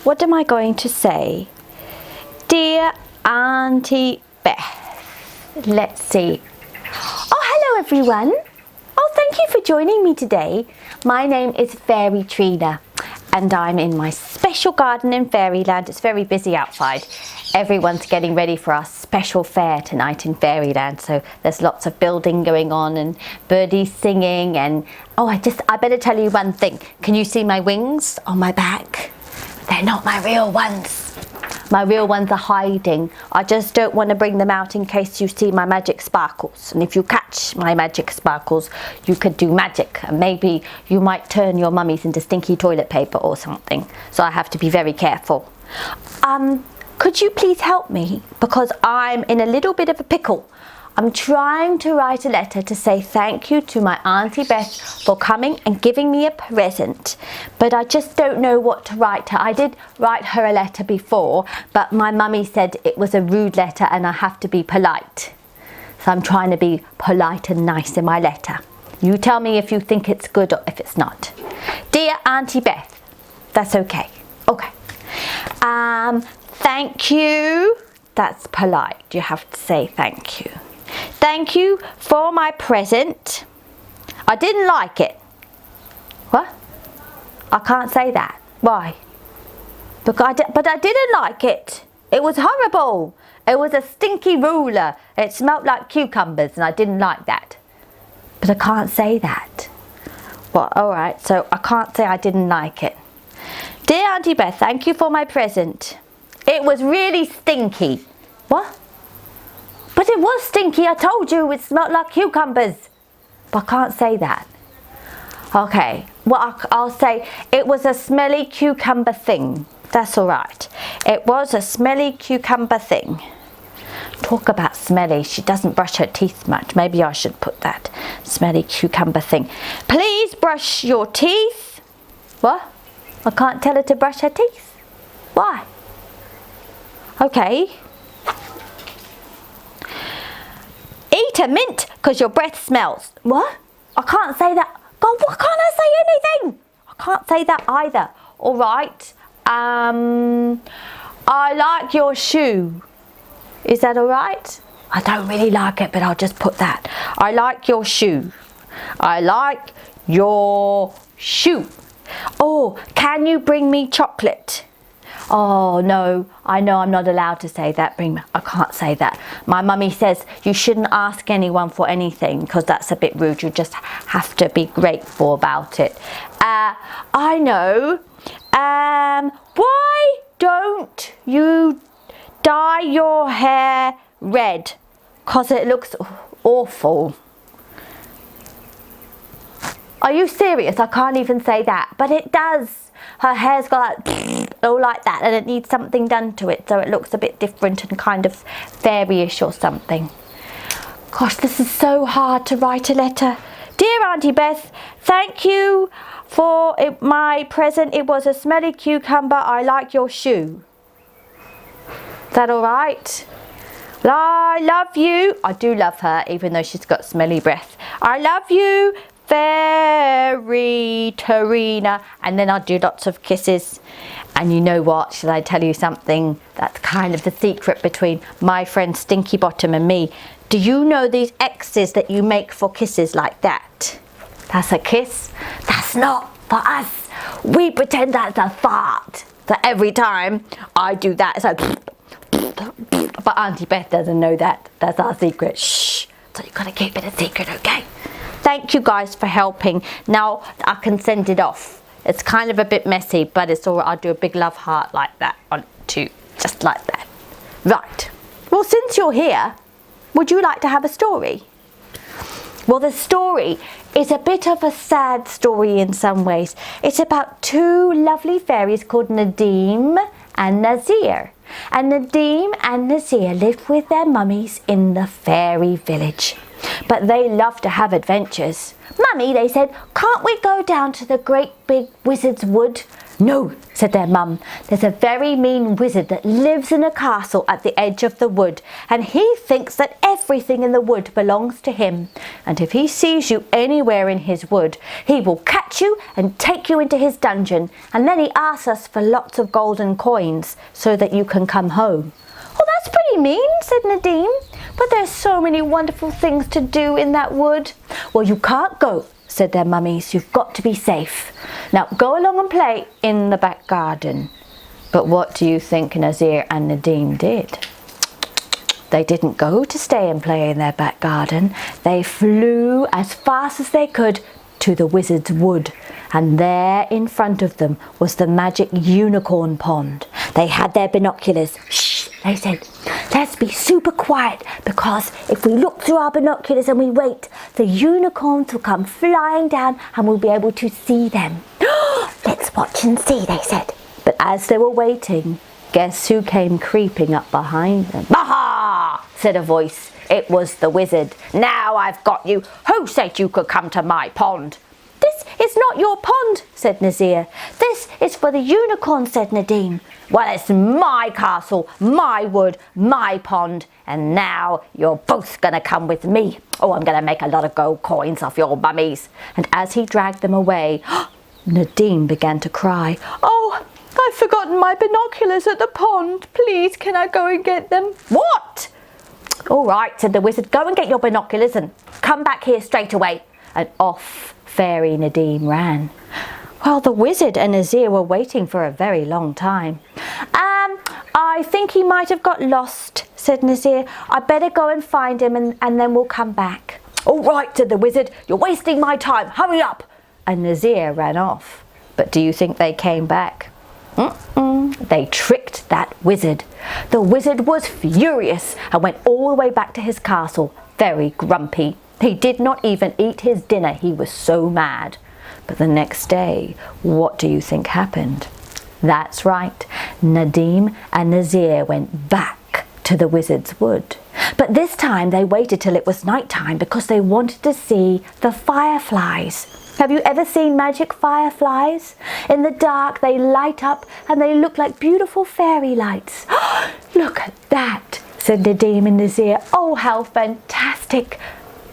what am I going to say? Dear Auntie Beth. Let's see. Oh, hello everyone. Oh, thank you for joining me today. My name is Fairy Trina and I'm in my special garden in Fairyland. It's very busy outside. Everyone's getting ready for our special fair tonight in Fairyland. So there's lots of building going on and birdies singing and I better tell you one thing. Can you see my wings on my back? They're not my real ones. My real ones are hiding. I just don't want to bring them out in case you see my magic sparkles. And if you catch my magic sparkles, you could do magic. And maybe you might turn your mummies into stinky toilet paper or something. So I have to be very careful. Could you please help me? Because I'm in a little bit of a pickle. I'm trying to write a letter to say thank you to my Auntie Beth for coming and giving me a present. But I just don't know what to write her. I did write her a letter before, but my mummy said it was a rude letter and I have to be polite. So I'm trying to be polite and nice in my letter. You tell me if you think it's good or if it's not. Dear Auntie Beth. That's okay. Okay. Thank you. That's polite. You have to say thank you. Thank you for my present. I didn't like it. What? I can't say that. Why? But I didn't like it. It was horrible. It was a stinky ruler. It smelled like cucumbers and I didn't like that. But I can't say that. Well, alright, so I can't say I didn't like it. Dear Auntie Beth, thank you for my present. It was really stinky. What? But it was stinky, I told you, it smelled like cucumbers. But I can't say that. Okay, well I'll say it was a smelly cucumber thing. That's alright. It was a smelly cucumber thing. Talk about smelly, she doesn't brush her teeth much. Maybe I should put that. Smelly cucumber thing. Please brush your teeth. What? I can't tell her to brush her teeth. Why? Okay. Eat a mint because your breath smells. What? I can't say that. God, why can't I say anything? I can't say that either. All right. I like your shoe. Is that all right? I don't really like it, but I'll just put that. I like your shoe. I like your shoe. Oh, can you bring me chocolate? Oh no, I know I'm not allowed to say that. I can't say that. My mummy says you shouldn't ask anyone for anything because that's a bit rude. You just have to be grateful about it. I know. Why don't you dye your hair red? Because it looks awful. Are you serious? I can't even say that. But it does. Her hair's got like all like that and it needs something done to it so it looks a bit different and kind of fairy-ish or something. Gosh, this is so hard to write a letter. Dear Auntie Beth, thank you for my present. It was a smelly cucumber. I like your shoe. Is that all right? I love you. I do love her even though she's got smelly breath. I love you. Fairy Trina, and then I'll do lots of kisses. And you know what, should I tell you something that's kind of the secret between my friend Stinky Bottom and me? Do you know these X's that you make for kisses like that? That's a kiss. That's not for us. We pretend that's a fart. So every time I do that, it's like but Auntie Beth doesn't know that. That's our secret. Shh. So you've got to keep it a secret, okay? Thank you guys for helping. Now I can send it off. It's kind of a bit messy, but it's all right. I'll do a big love heart like that on too, just like that. Right. Well, since you're here, would you like to have a story? Well, the story is a bit of a sad story in some ways. It's about two lovely fairies called Nadim and Nazir. And Nadim and Nazir lived with their mummies in the fairy village. But they love to have adventures. Mummy, they said, can't we go down to the great big wizard's wood "No," said their mum. "There's a very mean wizard that lives in a castle at the edge of the wood, and he thinks that everything in the wood belongs to him. And if he sees you anywhere in his wood, he will catch you and take you into his dungeon, and then he asks us for lots of golden coins so that you can come home." "Oh, that's pretty mean," said Nadine. "But there's so many wonderful things to do in that wood." "Well, you can't go," said their mummies. "You've got to be safe. Now go along and play in the back garden." But what do you think Nazir and Nadine did? They didn't go to stay and play in their back garden. They flew as fast as they could to the wizard's wood, and there in front of them was the magic unicorn pond. They had their binoculars. "Shh," they said. "Let's be super quiet, because if we look through our binoculars and we wait, the unicorns will come flying down and we'll be able to see them." "Let's watch and see," they said. But as they were waiting, guess who came creeping up behind them? "Aha!" said a voice. It was the wizard. "Now I've got you. Who said you could come to my pond?" "This is not your pond," said Nazir. "This is for the unicorn," said Nadine. "Well, it's my castle, my wood, my pond, and now you're both going to come with me. Oh, I'm going to make a lot of gold coins off your mummies." And as he dragged them away, Nadine began to cry. "Oh, I've forgotten my binoculars at the pond. Please, can I go and get them?" "What?" "All right," said the wizard. "Go and get your binoculars and come back here straight away." And off Fairy Nadine ran. Well, the wizard and Nazir were waiting for a very long time. I think he might have got lost," said Nazir. "I'd better go and find him and then we'll come back." "All right," said the wizard. "You're wasting my time. Hurry up." And Nazir ran off. But do you think they came back? They tricked that wizard. The wizard was furious and went all the way back to his castle, very grumpy. He did not even eat his dinner, he was so mad. But the next day, what do you think happened? That's right, Nadine and Nazir went back to the wizard's wood. But this time they waited till it was night time because they wanted to see the fireflies. Have you ever seen magic fireflies? In the dark they light up and they look like beautiful fairy lights. "Look at that," said Nadine and Nazir. "Oh, how fantastic."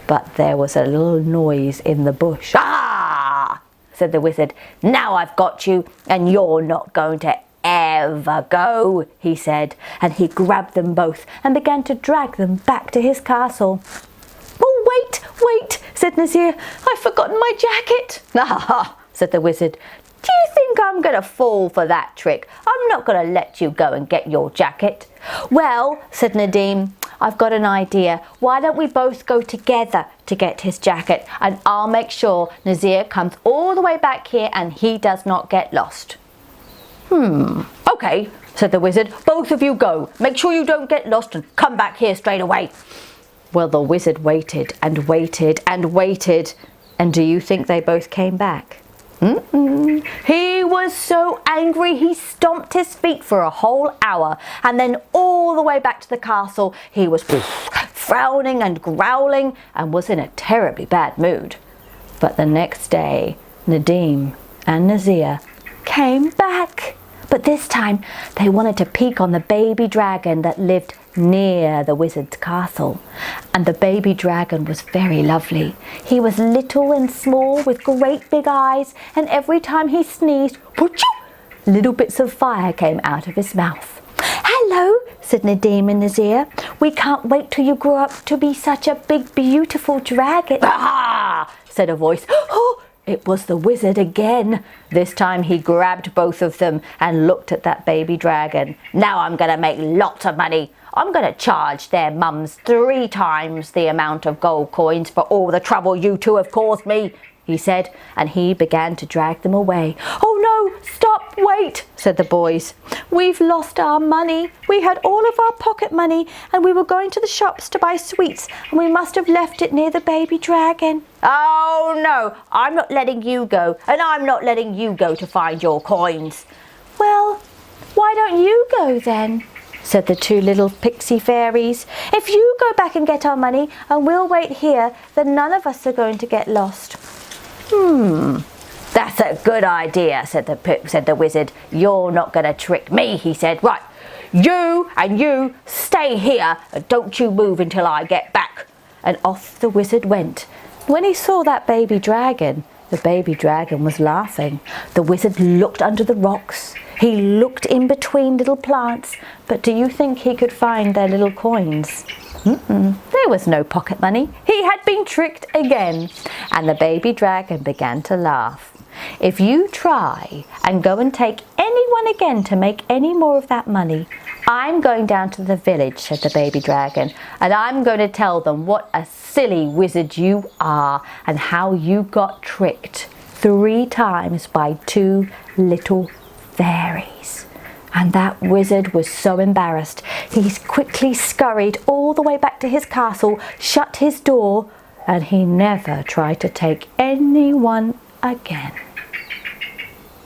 But there was a little noise in the bush. "Ah!" said the wizard. "Now I've got you, and you're not going to ever go," he said. And he grabbed them both and began to drag them back to his castle. "Oh, wait," said Nazir. "I've forgotten my jacket." "Ah," said the wizard. "Do you think I'm going to fall for that trick? I'm not going to let you go and get your jacket." "Well," said Nadine, "I've got an idea. Why don't we both go together to get his jacket, and I'll make sure Nazir comes all the way back here and he does not get lost." "Okay," said the wizard. "Both of you go. Make sure you don't get lost and come back here straight away." Well, the wizard waited and waited and waited. And do you think they both came back? He was so angry he stomped his feet for a whole hour, and then all the way back to the castle he was frowning and growling and was in a terribly bad mood. But the next day Nadine and Nazir came back, but this time they wanted to peek on the baby dragon that lived near the wizard's castle. And the baby dragon was very lovely. He was little and small with great big eyes, and every time he sneezed, little bits of fire came out of his mouth. "Hello," said Nadine and Nazir. "We can't wait till you grow up to be such a big, beautiful dragon." "Ah!" said a voice. "Oh!" It was the wizard again. This time he grabbed both of them and looked at that baby dragon. "Now I'm going to make lots of money. I'm going to charge their mums 3 times the amount of gold coins for all the trouble you two have caused me," he said, and he began to drag them away. "Oh no, stop, wait," said the boys. "We've lost our money. We had all of our pocket money and we were going to the shops to buy sweets, and we must have left it near the baby dragon." "Oh no, I'm not letting you go, and I'm not letting you go to find your coins." "Well, why don't you go then?" said the 2 little pixie fairies. "If you go back and get our money and we'll wait here, then none of us are going to get lost." "That's a good idea, said the wizard. You're not going to trick me, he said. Right, you and you stay here and don't you move until I get back. And off the wizard went. When he saw that baby dragon, the baby dragon was laughing. The wizard looked under the rocks. He looked in between little plants. But do you think he could find their little coins? There was no pocket money. He had been tricked again. And the baby dragon began to laugh. If you try and go and take anyone again to make any more of that money, I'm going down to the village, said the baby dragon, and I'm going to tell them what a silly wizard you are and how you got tricked 3 times by 2 little fairies. And that wizard was so embarrassed. He quickly scurried all the way back to his castle, shut his door, and he never tried to take anyone again.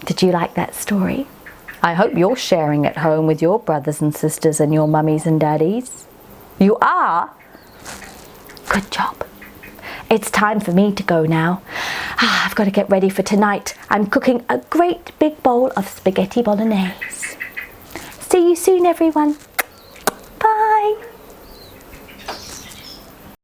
Did you like that story? I hope you're sharing at home with your brothers and sisters and your mummies and daddies. You are? Good job. It's time for me to go now. I've got to get ready for tonight. I'm cooking a great big bowl of spaghetti bolognese. See you soon, everyone.